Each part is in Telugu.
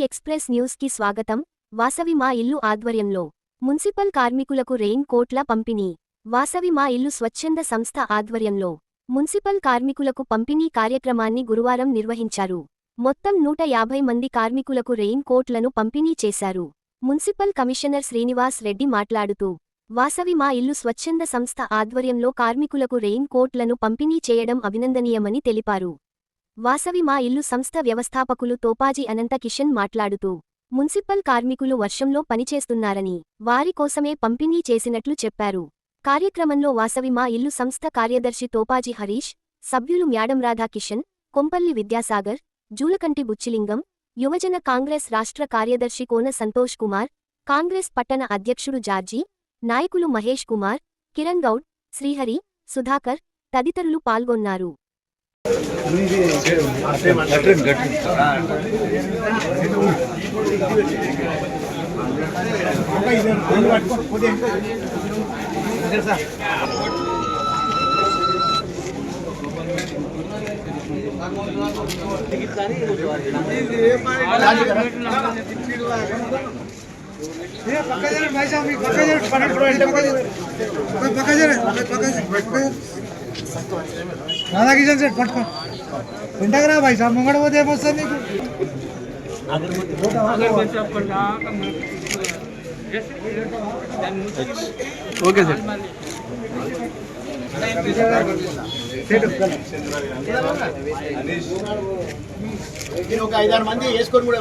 ఎక్స్ప్రెస్ న్యూస్ కి స్వాగతం. వాసవి మా ఇల్లు ఆధ్వర్యంలో మున్సిపల్ కార్మికులకు రెయిన్ కోట్ల పంపిణీ. వాసవి మా ఇల్లు స్వచ్ఛంద సంస్థ ఆధ్వర్యంలో మున్సిపల్ కార్మికులకు పంపిణీ కార్యక్రమాన్ని గురువారం నిర్వహించారు. మొత్తం 150 మంది కార్మికులకు రెయిన్ కోట్లను పంపిణీ చేశారు. మున్సిపల్ కమిషనర్ శ్రీనివాస్ రెడ్డి మాట్లాడుతూ, వాసవి మా ఇల్లు స్వచ్ఛంద సంస్థ ఆధ్వర్యంలో కార్మికులకు రెయిన్ కోట్లను పంపిణీ చేయడం అభినందనీయమని తెలిపారు. వాసవి మా ఇల్లు సంస్థ వ్యవస్థాపకులు తోపాజీ అనంత కిషన్ మాట్లాడుతూ, మున్సిపల్ కార్మికులు వర్షంలో పనిచేస్తున్నారని, వారి కోసమే పంపిణీ చేసినట్లు చెప్పారు. కార్యక్రమంలో వాసవి మా ఇల్లు సంస్థ కార్యదర్శి తోపాజీ హరీష్, సభ్యులు మ్యాడం రాధాకిషన్, కొంపల్లి విద్యాసాగర్, జూలకంటి బుచ్చిలింగం, యువజన కాంగ్రెస్ రాష్ట్ర కార్యదర్శి కోన సంతోష్ కుమార్, కాంగ్రెస్ పట్టణ అధ్యక్షుడు జార్జీ, నాయకులు మహేష్ కుమార్, కిరణ్ గౌడ్, శ్రీహరి, సుధాకర్ తదితరులు పాల్గొన్నారు. రాధాకిషన్ సెట్ పట్టుకో తింటాకరా భాయ్ సాబ్ ముంగడ పోతే ఏమొస్తుంది నీకు ఓకే సార్ ఒక 5-6 మంది వేసుకొని కూడా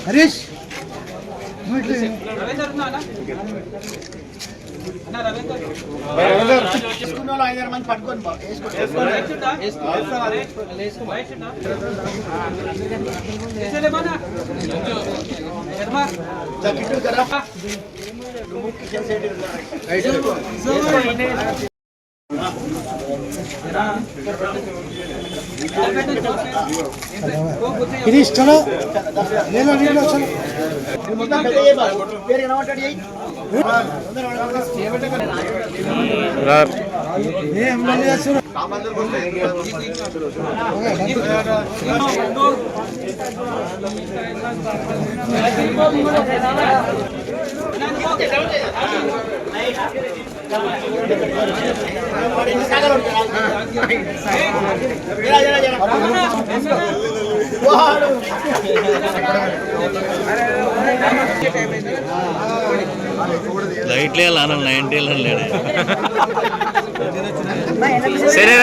హరీష్ వేసుకున్న వాళ్ళు 5-6 మంది పట్టుకొని గిరీష్ చలో నేను నీళ్ళు చలో పేరు ఏమంటాడు ఏం చేస్తున్నారు లైట్లే అలా 90 లేడు సరే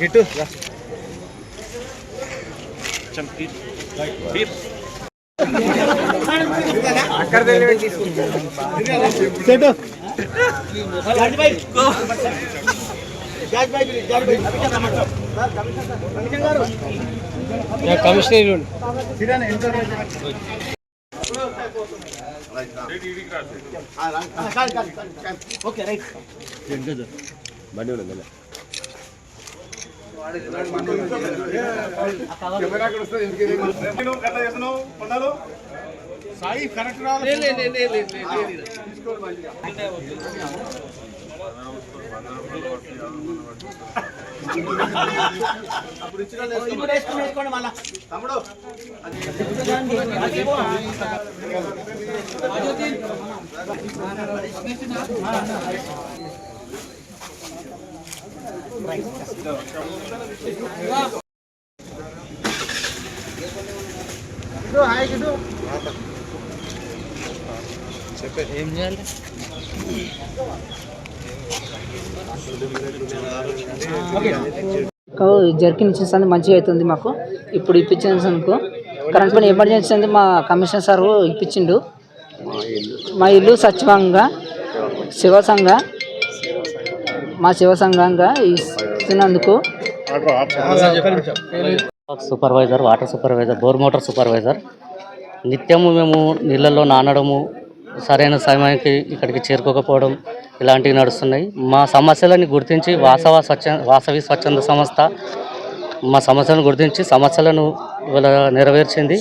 కిట్టు అక్కడ కమిషనర్ ఓకే రైట్ బండి ఉన్నది సాయి కరెక్ట్ రావాలి వేసుకోండి మళ్ళా తమ్ముడు. ఏం చేయాలి? జర్కిన్ ఇచ్చేసి మంచిగా అవుతుంది మాకు. ఇప్పుడు ఇప్పించేందుకు కరెంట్ పని ఎమర్జెన్సీ అంది మా కమిషనర్ సార్ ఇప్పించిండు. మా ఇల్లు సచివంగా శివసంగా మా శివసంగంగా ఇస్తున్నందుకు supervisor, water supervisor, bore motor supervisor. నిత్యము మేము నీళ్ళల్లో నానడము, సరైన సమయానికి ఇక్కడికి చేరుకోకపోవడం ఇలాంటివి నడుస్తున్నాయి. మా సమస్యలని గుర్తించి వాసవి స్వచ్ఛంద సంస్థ మా సమస్యలను గుర్తించి సమస్యలను ఇవాళ నెరవేర్చింది.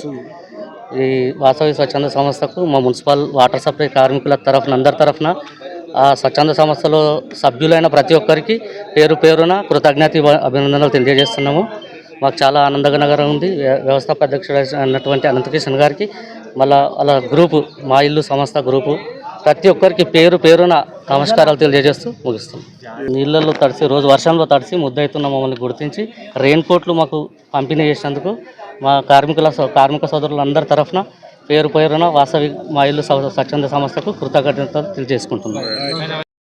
ఈ వాసవి స్వచ్ఛంద సంస్థకు మా మున్సిపల్ వాటర్ సప్లై కార్మికుల తరఫున అందరి తరఫున ఆ స్వచ్ఛంద సంస్థలో సభ్యులైన ప్రతి ఒక్కరికి పేరు పేరున అభినందనలు తెలియజేస్తున్నాము. మాకు చాలా ఆనందకరంగా ఉంది. వ్యవస్థాపక అధ్యక్షుడు అయినటువంటి అనంతకిషన్ గారికి, మళ్ళీ అలా గ్రూపు మా ఇల్లు సంస్థ గ్రూపు ప్రతి ఒక్కరికి పేరు పేరున నమస్కారాలు తెలియజేస్తూ ముగిస్తాం. నీళ్ళల్లో తడిసి రోజు వర్షంలో తడిసి ముద్దవుతున్న మమ్మల్ని గుర్తించి రెయిన్ కోట్లు మాకు పంపిణీ చేసినందుకు మా కార్మిక సోదరులందరి తరఫున పేరు పేరున వాసవి మా ఇల్లు స్వచ్ఛంద సంస్థకు కృతజ్ఞతలు తెలియజేసుకుంటున్నాం.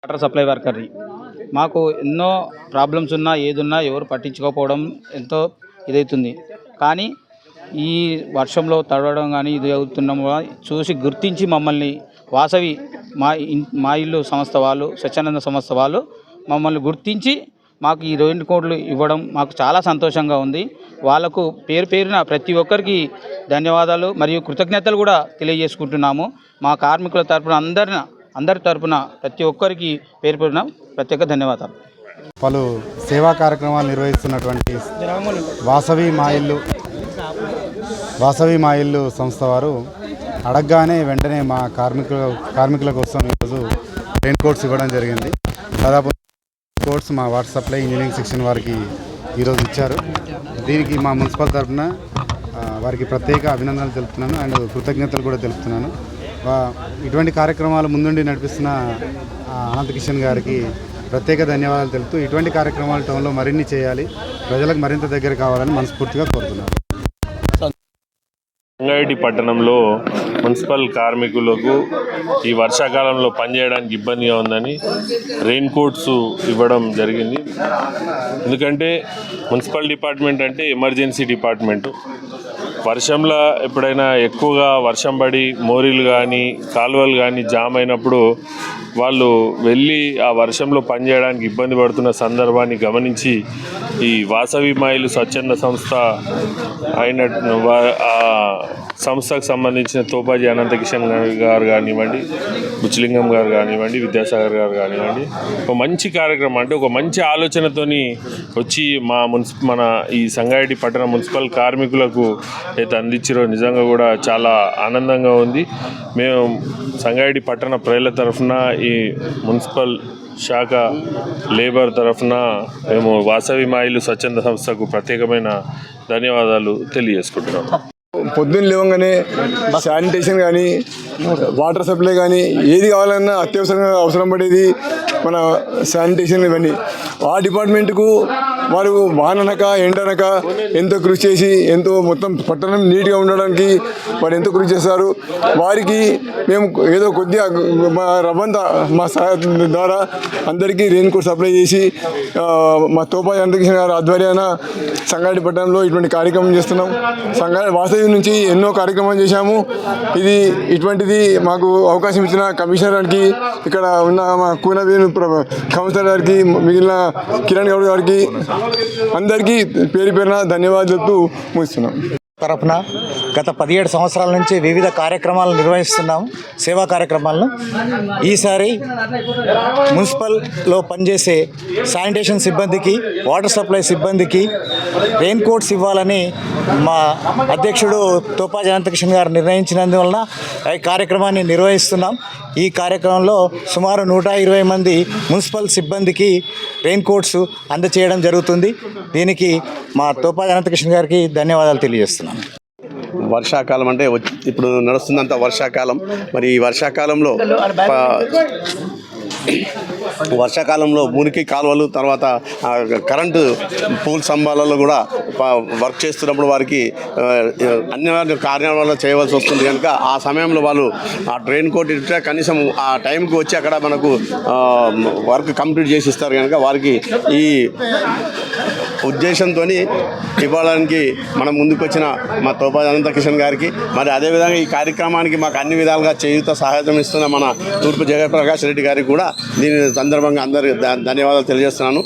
వాటర్ సప్లై వర్కర్ని మాకు ఎన్నో ప్రాబ్లమ్స్ ఉన్నా ఏదున్నా ఎవరు పట్టించుకోకపోవడం ఎంతో ఇదవుతుంది. కానీ ఈ వర్షంలో తడవడం కానీ ఇది అవుతున్నాము చూసి గుర్తించి మమ్మల్ని వాసవి మా ఇల్లు సంస్థ వాళ్ళు, స్వచ్ఛంద సంస్థ వాళ్ళు మమ్మల్ని గుర్తించి మాకు ఈ 2 కోట్లు ఇవ్వడం మాకు చాలా సంతోషంగా ఉంది. వాళ్ళకు పేరు పేరున ప్రతి ఒక్కరికి ధన్యవాదాలు మరియు కృతజ్ఞతలు కూడా తెలియజేసుకుంటున్నాము. మా కార్మికుల తరపున అందరి తరపున ప్రతి ఒక్కరికి పేరు పేరున ప్రత్యేక ధన్యవాదాలు. పలు సేవా కార్యక్రమాలు నిర్వహిస్తున్నటువంటి వాసవి మా ఇల్లు సంస్థ వారు అడగగానే వెంటనే మా కార్మికుల కోసం ఈరోజు రెయిన్ కోట్స్ ఇవ్వడం జరిగింది. దాదాపు కోట్స్ మా వాటర్ సప్లై ఇంజనీరింగ్ సెక్షన్ వారికి ఈరోజు ఇచ్చారు. దీనికి మా మున్సిపల్ తరఫున వారికి ప్రత్యేక అభినందనలు తెలుపుతున్నాను అండ్ కృతజ్ఞతలు కూడా తెలుపుతున్నాను. ఇటువంటి కార్యక్రమాలు ముందుండి నడిపిస్తున్న అనంతకిషన్ గారికి ప్రత్యేక ధన్యవాదాలు తెలుపుతూ ఇటువంటి కార్యక్రమాలు టౌన్లో మరిన్ని చేయాలి, ప్రజలకు మరింత దగ్గర కావాలని మనస్ఫూర్తిగా కోరుతున్నాను. సంగారెడ్డి పట్టణంలో మున్సిపల్ కార్మికులకు ఈ వర్షాకాలంలో పనిచేయడానికి ఇబ్బందిగా ఉందని రెయిన్ కోట్స్ ఇవ్వడం జరిగింది. ఎందుకంటే మున్సిపల్ డిపార్ట్మెంట్ అంటే ఎమర్జెన్సీ డిపార్ట్మెంటు. వర్షంలో ఎప్పుడైనా ఎక్కువగా వర్షం పడి మోరీలు కానీ కాలువలు కానీ జామ్ అయినప్పుడు వాళ్ళు వెళ్ళి ఆ వర్షంలో పనిచేయడానికి ఇబ్బంది పడుతున్న సందర్భాన్ని గమనించి ఈ వాసవి మా ఇల్లు స్వచ్ఛంద సంస్థ అయిన సంస్థకు సంబంధించిన తోపాజీ అనంతకిషన్ గారు కానివ్వండి, బుచ్చలింగం గారు కానివ్వండి, విద్యాసాగర్ గారు కానివ్వండి, ఒక మంచి కార్యక్రమం అంటే ఒక మంచి ఆలోచనతోని వచ్చి మన ఈ సంగారెడ్డి పట్టణ మున్సిపల్ కార్మికులకు అయితే అందించారో నిజంగా కూడా చాలా ఆనందంగా ఉంది. మేము సంగారెడ్డి పట్టణ ప్రజల తరఫున ఈ మున్సిపల్ శాఖ లేబర్ తరఫున మేము వాసవి మా ఇల్లు స్వచ్ఛంద సంస్థకు ప్రత్యేకమైన ధన్యవాదాలు తెలియజేసుకుంటున్నాం. పొద్దున్న లేవగానే శానిటేషన్ కానీ వాటర్ సప్లై కానీ ఏది కావాలన్నా అత్యవసరంగా అవసరం పడేది మన శానిటేషన్ ఇవన్నీ ఆ డిపార్ట్మెంట్కు వారు వాననక ఎండనక ఎంతో కృషి చేసి ఎంతో మొత్తం పట్టణం నీట్గా ఉండడానికి వారు ఎంతో కృషి చేస్తారు. వారికి మేము ఏదో కొద్దిగా మా రవ్వంతా మా సహాయం ద్వారా అందరికీ రెయిన్ కోట్ సప్లై చేసి మా తోపాజీ అనంతకిషన్ గారి ఆధ్వర్యాన సంగారెడ్డి పట్టణంలో ఇటువంటి కార్యక్రమం చేస్తున్నాం. వాసవి నుంచి ఎన్నో కార్యక్రమాలు చేశాము. ఇటువంటిది మాకు అవకాశం ఇచ్చిన కమిషనర్ గారికి, ఇక్కడ ఉన్న మా కూనవేణు కౌన్సిలర్ గారికి, మిగిలిన కిరణ్ గౌడ్ గారికి అందరికీ పేరు పేరున ధన్యవాదాలు ముగిస్తున్నాం. తరఫున గత 17 సంవత్సరాల నుంచి వివిధ కార్యక్రమాలు నిర్వహిస్తున్నాము, సేవా కార్యక్రమాలను. ఈసారి మున్సిపల్లో పనిచేసే శానిటేషన్ సిబ్బందికి, వాటర్ సప్లై సిబ్బందికి రెయిన్ కోట్స్ ఇవ్వాలని మా అధ్యక్షుడు తోపాజీ అనంతకిషన్ గారు నిర్ణయించినందువలన ఈ కార్యక్రమాన్ని నిర్వహిస్తున్నాం. ఈ కార్యక్రమంలో సుమారు 120 మంది మున్సిపల్ సిబ్బందికి రెయిన్ కోట్స్ అందచేయడం జరుగుతుంది. దీనికి మా తోపాజీ అనంతకిషన్ గారికి ధన్యవాదాలు తెలియజేస్తున్నాను. వర్షాకాలం అంటే ఇప్పుడు నడుస్తున్నంత వర్షాకాలం. మరి ఈ వర్షాకాలంలో మురికి కాలువలు, తర్వాత కరెంటు పూల్ స్తంభాలలో కూడా వర్క్ చేస్తున్నప్పుడు వారికి అన్ని కార్యాలయాలు చేయవలసి వస్తుంది కనుక ఆ సమయంలో వాళ్ళు ఆ డ్రైన్ కోట్ ఇస్తే కనీసం ఆ టైంకి వచ్చి అక్కడ మనకు వర్క్ కంప్లీట్ చేసి ఇస్తారు కనుక వారికి ఈ ఉద్దేశంతో ఇవ్వడానికి మనం ముందుకు వచ్చిన మా తోపాజీ అనంతకిషన్ గారికి, మరి అదేవిధంగా ఈ కార్యక్రమానికి మాకు అన్ని విధాలుగా చేయూత సహాయం ఇస్తున్న మన తూర్పు జయప్రకాష్ రెడ్డి గారికి కూడా దీని సందర్భంగా అందరికి ధన్యవాదాలు తెలియజేస్తున్నాను.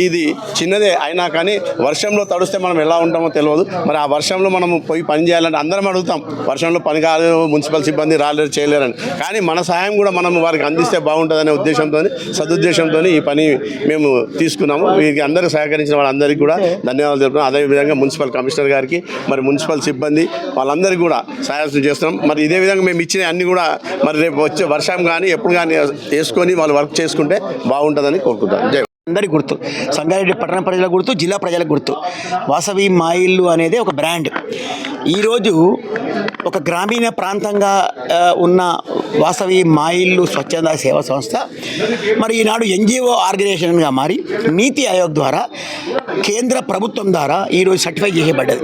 ఇది చిన్నదే అయినా కానీ వర్షంలో తడిస్తే మనం ఎలా ఉంటామో తెలియదు. మరి ఆ వర్షంలో మనం పోయి పని చేయాలంటే అందరం అడుగుతాం, వర్షంలో పని కాలేదు, మున్సిపల్ సిబ్బంది రాలేరు, చేయలేరని. కానీ మన సహాయం కూడా మనం వారికి అందిస్తే బాగుంటుందనే ఉద్దేశంతో, సదుద్దేశంతో ఈ పని మేము తీసుకున్నాము. వీరికి అందరూ సహకరించిన వాళ్ళందరికీ కూడా ధన్యవాదాలు తెలుపుతున్నాం. అదేవిధంగా మున్సిపల్ కమిషనర్ గారికి, మరి మున్సిపల్ సిబ్బంది వాళ్ళందరికీ కూడా సహాయం చేస్తున్నాం. మరి ఇదే విధంగా మేము ఇచ్చిన అన్ని కూడా మరి రేపు వచ్చే వర్షం కానీ ఎప్పుడు కానీ వేసుకొని వాళ్ళు వర్క్ చేసుకుంటే బాగుంటుందని కోరుకుంటాను. జై. అందరి గుర్తు, సంగారెడ్డి పట్టణ ప్రజల గుర్తు, జిల్లా ప్రజల గుర్తు. వాసవి మా ఇల్లు అనేది ఒక బ్రాండ్. ఈరోజు ఒక గ్రామీణ ప్రాంతంగా ఉన్న వాసవి మా ఇల్లు స్వచ్ఛంద సేవా సంస్థ మరి ఈనాడు ఎన్జిఓ ఆర్గనైజేషన్గా మారి నీతి ఆయోగ్ ద్వారా కేంద్ర ప్రభుత్వం ద్వారా ఈరోజు సర్టిఫై చేయబడ్డది.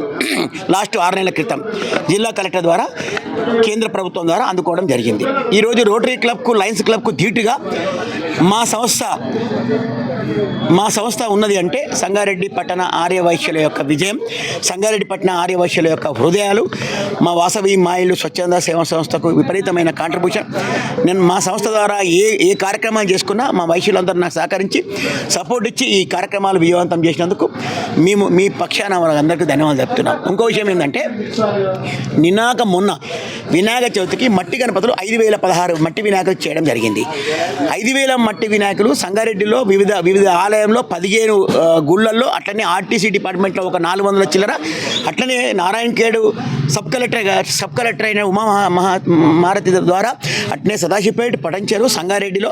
లాస్ట్ 6 నెలల క్రితం జిల్లా కలెక్టర్ ద్వారా కేంద్ర ప్రభుత్వం ద్వారా అందుకోవడం జరిగింది. ఈరోజు రోటరీ క్లబ్కు, లయన్స్ క్లబ్కు ధీటుగా మా సంస్థ ఉన్నది అంటే సంగారెడ్డి పట్టణ ఆర్యవైశ్యుల యొక్క విజయం, సంగారెడ్డి పట్టణ ఆర్యవైశ్యుల యొక్క హృదయాలు. మా వాసవి మా ఇల్లు స్వచ్ఛంద సేవా సంస్థకు విపరీతమైన కాంట్రిబ్యూషన్. నేను మా సంస్థ ద్వారా ఏ కార్యక్రమాలు చేసుకున్నా మా వైశ్యులందరూ నాకు సహకరించి సపోర్ట్ ఇచ్చి ఈ కార్యక్రమాలు విజయవంతం చేసినందుకు మేము మీ పక్షాన అందరికీ ధన్యవాదాలు చెప్తున్నాం. ఇంకో విషయం ఏంటంటే మొన్న వినాయక చవితికి మట్టి గణపతులు 5,016 మట్టి వినాయకులు చేయడం జరిగింది. 5,000 మట్టి వినాయకులు సంగారెడ్డిలో వివిధ ఆలయంలో 15 గుళ్ళల్లో, అట్లనే ఆర్టీసీ డిపార్ట్మెంట్లో ఒక 400 చిల్లర, అట్లనే నారాయణఖేడ్ సబ్ కలెక్టర్ అయిన మారతి ద్వారా, అట్లనే సదాశివపేట, పటంచెరు, సంగారెడ్డిలో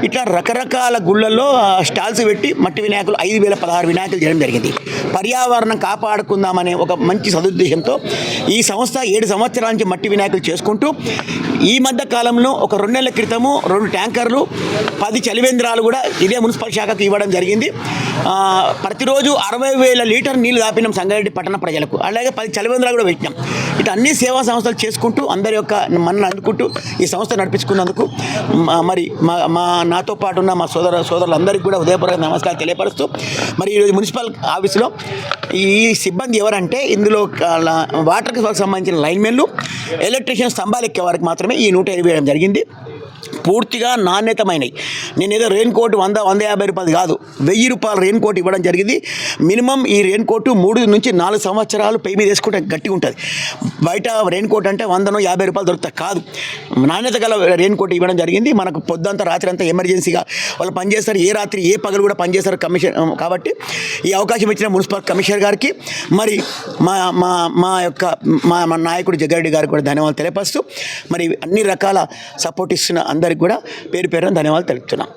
ఇట్లా రకరకాల గుళ్ళల్లో స్టాల్స్ పెట్టి మట్టి వినాయకులు 5,016 వినాయకులు చేయడం జరిగింది. పర్యావరణం కాపాడుకుందామనే ఒక మంచి సదుద్దేశంతో ఈ సంస్థ 7 సంవత్సరాల నుంచి మట్టి వినాయకులు చేసుకుంటూ ఈ మధ్య కాలంలో ఒక 2 నెలల క్రితము 2 ట్యాంకర్లు 10 చలివేంద్రాలు కూడా ఇదే మున్సిపల్ శాఖకు ఇవ్వడం జరిగింది. ప్రతిరోజు 60,000 లీటర్ నీళ్లు దాపినాం సంగారెడ్డి పట్టణ ప్రజలకు. అలాగే 10 చలివేంద్రాలు కూడా పెట్టినాం. ఇట్లా అన్ని సేవా సంస్థలు చేసుకుంటూ అందరి యొక్క మన్నను అందుకుంటూ ఈ సంస్థ నడిపించుకున్నందుకు మరి నాతో పాటు ఉన్న మా సోదరులందరికీ కూడా ఉదయపూర్వక నమస్కారం తెలియపరుస్తూ, మరి ఈరోజు మున్సిపల్ ఆఫీసులో ఈ సిబ్బంది ఎవరంటే ఇందులో వాటర్కి సంబంధించిన లైన్మెన్లు, ఎలక్ట్రీషియన్, స్తంభాలు ఎక్కే వారికి మాత్రమే ఈ 120 వేయడం జరిగింది. పూర్తిగా నాణ్యతమైనవి. నేను ఏదో రెయిన్ కోట్ 100-150 రూపాయలు కాదు, 1000 రూపాయల రెయిన్ కోట్ ఇవ్వడం జరిగింది. మినిమం ఈ రెయిన్ కోటు 3 నుంచి 4 సంవత్సరాలు పై మీద వేసుకుంటే గట్టిగా ఉంటుంది. బయట రెయిన్ కోట్ అంటే 100-50 రూపాయలు దొరుకుతాయి కాదు, నాణ్యత గల రెయిన్ కోట్ ఇవ్వడం జరిగింది. మనకు పొద్దుంతా రాత్రి అంతా ఎమర్జెన్సీగా వాళ్ళు పనిచేస్తారు, ఏ రాత్రి ఏ పగలు కూడా పనిచేస్తారు కమిషన్. కాబట్టి ఈ అవకాశం ఇచ్చిన మున్సిపల్ కమిషనర్ గారికి, మరి మా నాయకుడు జగ్గారెడ్డి గారికి కూడా ధన్యవాదాలు తెలియపరుస్తూ, మరి అన్ని రకాల సపోర్ట్ ఇస్తున్న అందరికి కూడా పేరు పేరున ధన్యవాదాలు తెలుపుతున్నాం.